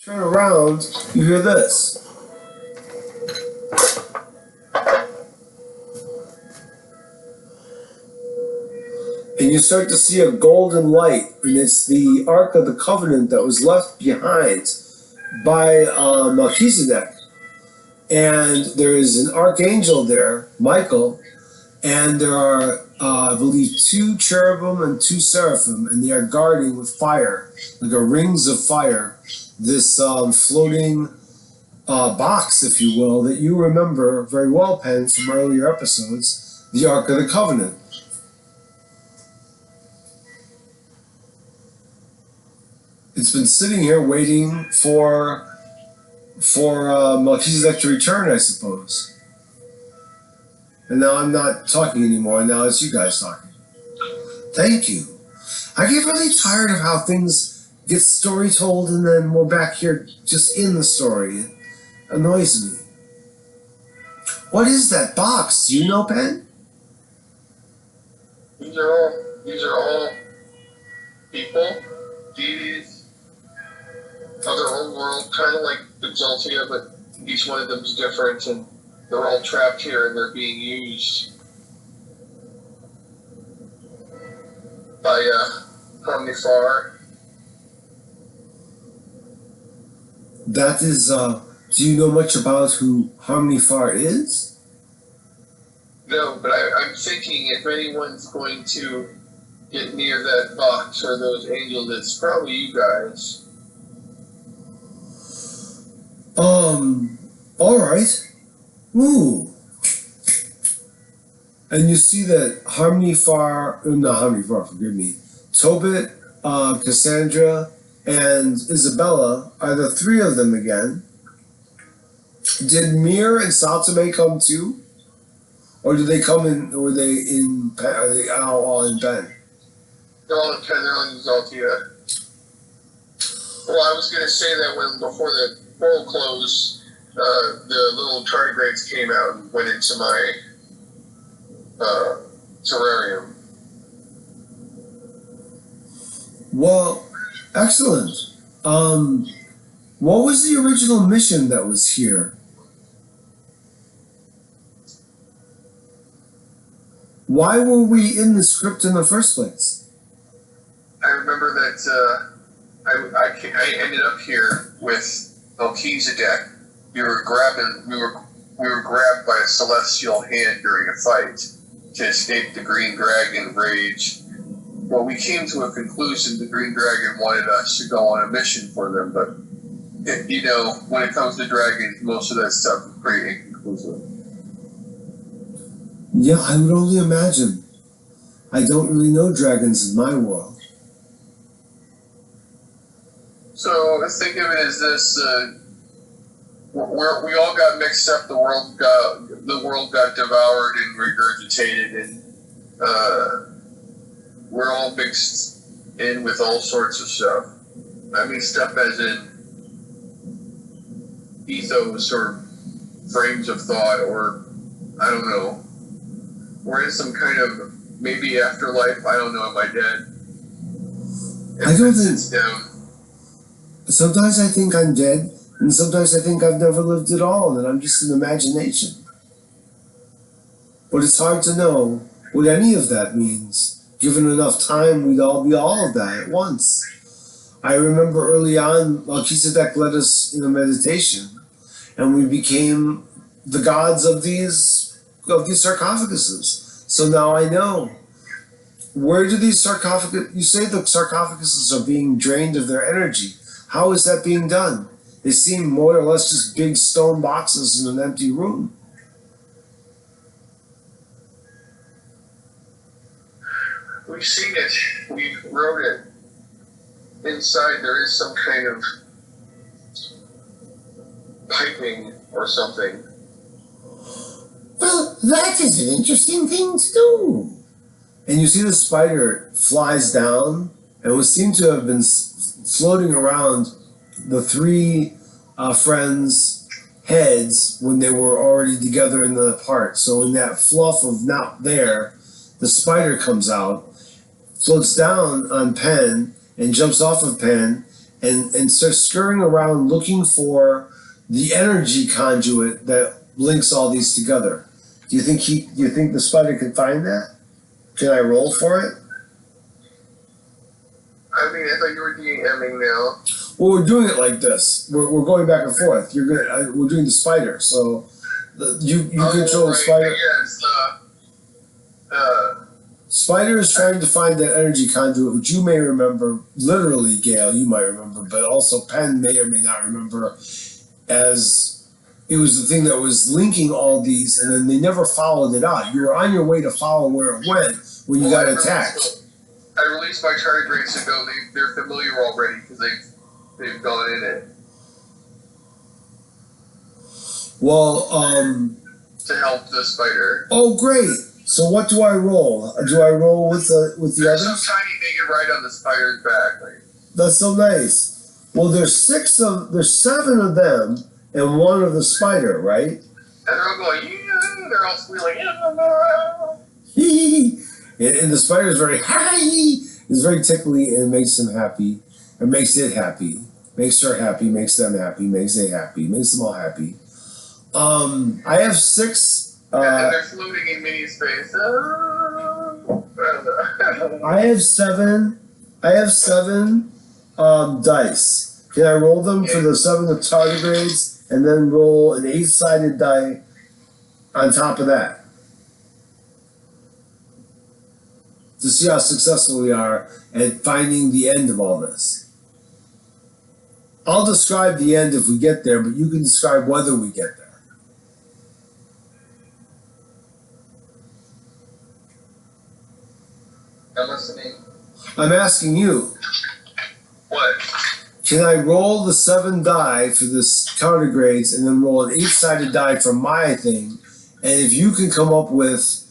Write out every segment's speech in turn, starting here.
Turn around, you hear this. And you start to see a golden light, and it's the Ark of the Covenant that was left behind by Melchizedek. And there is an archangel there, Michael, and there are, I believe, 2 cherubim and 2 seraphim, and they are guarding with fire, like a rings of fire, this floating box, if you will, that you remember very well, Penn, from earlier episodes, the Ark of the Covenant. It's been sitting here waiting for Melchizedek to return, I suppose. And now I'm not talking anymore, and now it's you guys talking. Thank you. I get really tired of how things get story told and then we're back here just in the story. It annoys me. What is that box? Do you know, Penn? These are all people, deities of their own world, kind of like XALTIA, but each one of them is different, and they're all trapped here and they're being used by Omnifar. That is, do you know much about who Omnifar is? No, but I'm thinking if anyone's going to get near that box or those angels, it's probably you guys. Alright. Ooh. And you see that forgive me, Tobit, Cassandra, and Isabella are the 3 of them again. Did Mir and Saltame come too? Or did they come in, are they all in Penn? They're all in Penn, they're all in XALTIA. Well, I was going to say that before the portal closed, the little tardigrades came out and went into my terrarium. Well, excellent. What was the original mission that was here? Why were we in this crypt in the first place? I remember that I ended up here with Melchizedek. We were grabbed by a celestial hand during a fight to escape the green dragon rage. Well, we came to a conclusion. The green dragon wanted us to go on a mission for them, but when it comes to dragons, most of that stuff is pretty inconclusive. Yeah, I would only imagine. I don't really know dragons in my world. So let's think of it as this: we all got mixed up. The world got devoured and regurgitated, and we're all mixed in with all sorts of stuff. I mean, stuff as in ethos or frames of thought, or I don't know. We're in some kind of maybe afterlife. I don't know. Am I dead? I don't think. Down. Sometimes I think I'm dead, and sometimes I think I've never lived at all, and that I'm just an imagination. But it's hard to know what any of that means. Given enough time, we'd all be all of that at once. I remember early on, Melchizedek led us in a meditation, and we became the gods of these sarcophaguses. So now I know. Where do these sarcophaguses, you say the sarcophaguses are being drained of their energy. How is that being done? They seem more or less just big stone boxes in an empty room. We've seen it. We wrote it. Inside there is some kind of piping or something. Well, that is an interesting thing to do. And you see the spider flies down, and what seemed to have been floating around the 3 friends' heads when they were already together in the part. So in that fluff of not there, the spider comes out, floats down on Penn, and jumps off of Penn, and start scurrying around looking for the energy conduit that links all these together. Do you think the spider can find that? Can I roll for it? I thought you were DMing now. Well, we're doing it like this. We're going back and forth. We're doing the spider. So you control the spider. Yes. Spider is trying to find that energy conduit, which you may remember, literally, Gale, you might remember, but also Penn may or may not remember, as it was the thing that was linking all these, and then they never followed it out. You were on your way to follow where it went when you got attacked. I released my tardigrades to go. They're familiar already because they've gone in it. Well, to help the spider. Oh, great. So what do I roll? Do I roll with the others? There's some tiny naked right on the spider's back. That's so nice. Well, there's 7 of them and 1 of the spider, right? And they're all going, yeah, they're all squealing, yeah. And the spider is very it's very tickly and makes him happy. And makes it happy. Makes her happy, makes them happy, makes it happy, makes them all happy. I have 6 and they're floating in mini space. I have 7 dice. Can I roll them for the 7 of tardigrades and then roll an 8-sided die on top of that to see how successful we are at finding the end of all this? I'll describe the end if we get there, but you can describe whether we get there. I'm listening. I'm asking you. What? Can I roll the 7 die for this tardigrades and then roll an 8-sided die for my thing? And if you can come up with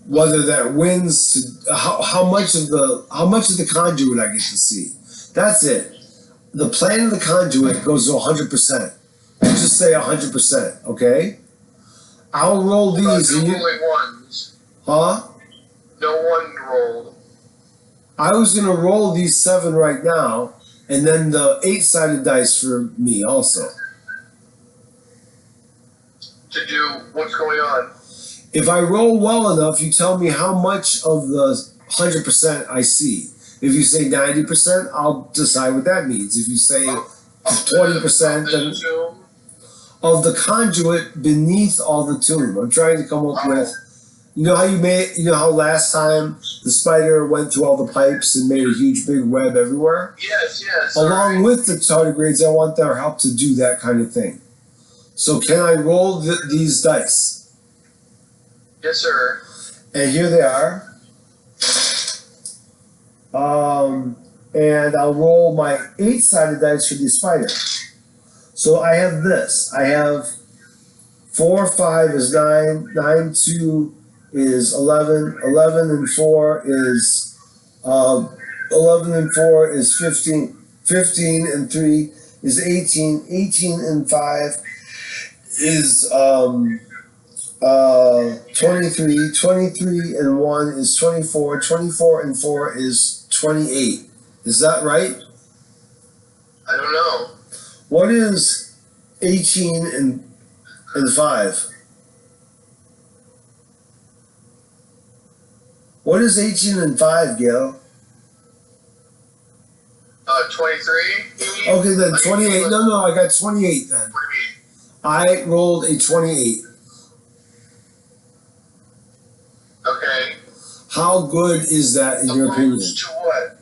whether that wins to how much of the conduit I get to see. That's it. The plan of the conduit goes to 100%. Let's just say 100%, okay? I'll roll these and you. Ones. Huh? No one rolled. I was gonna roll these 7 right now, and then the 8-sided dice for me also. To do what's going on? If I roll well enough, you tell me how much of the 100% I see. If you say 90%, I'll decide what that means. If you say 20%, then of the conduit beneath all the tomb. I'm trying to come up with. You know how last time the spider went through all the pipes and made a huge big web everywhere? Yes. Along with the tardigrades, I want their help to do that kind of thing. So can I roll these dice? Yes, sir. And here they are. And I'll roll my 8-sided dice for the spider. So I have this. I have 4, 5 is 9, 9, 2 is 11, 11 and 4 is 11 and 4 is 15, 15 and 3 is 18, 18 and 5 is 23, 23 and 1 is 24, 24 and 4 is 28. Is that right? I don't know. What is 18 and 5? What is 18 and 5, Gale? 23? Okay, then 28. No, I got 28 then. What do you mean? I rolled a 28. Okay. How good is that in your opinion? To what?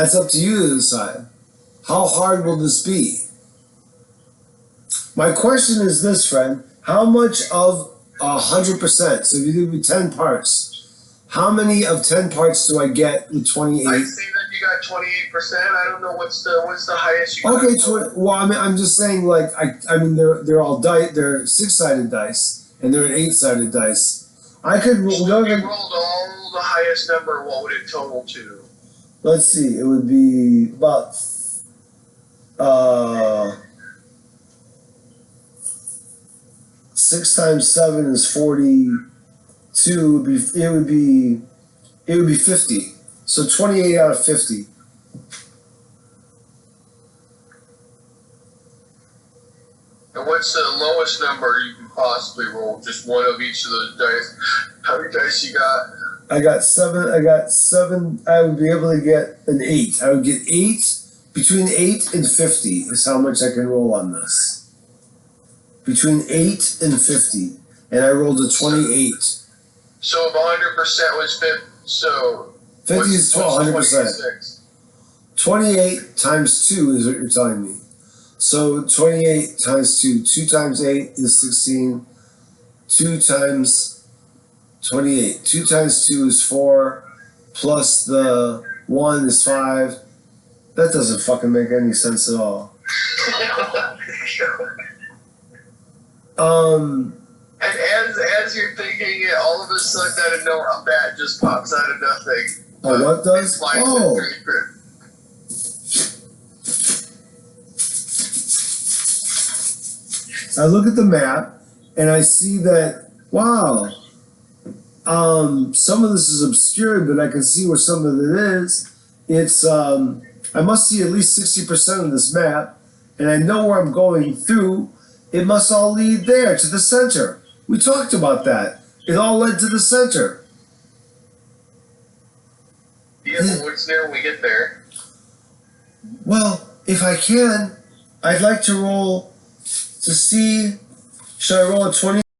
It's up to you to decide. How hard will this be? My question is this, friend. How much of 100%? So if you do 10 parts, how many of 10 parts do I get with 28? I say that you got 28%. I don't know what's the highest you got. Okay, well, I'm just saying, like, I mean, they're all they're 6-sided dice, and they're an 8-sided dice. I could roll. So if you rolled all the highest number, what would it total to? Let's see. It would be about 6 times 7 is 42. It would be 50. 50. So 28 out of 50. And what's the lowest number you can possibly roll? Just one of each of those dice. How many dice you got? I got 7. I would be able to get an 8. I would get 8. Between 8 and 50 is how much I can roll on this. Between 8 and 50. And I rolled a 28. So if 100% was 50, so 50 is 100%. 28 times 2 is what you're telling me. So 28 times 2. 2 times 8 is 16. 2 times 28. 2 times 2 is 4. Plus the 1 is 5. That doesn't fucking make any sense at all. And as you're thinking it, all of a sudden out of nowhere, a bat just pops out of nothing. Oh, what does? Oh. I look at the map and I see that, wow, some of this is obscured, but I can see where some of it is. It's, I must see at least 60% of this map, and I know where I'm going through. It must all lead there, to the center. We talked about that. It all led to the center. Yeah, but what's there when we get there? Well, if I can, I'd like to roll to see, should I roll a 20?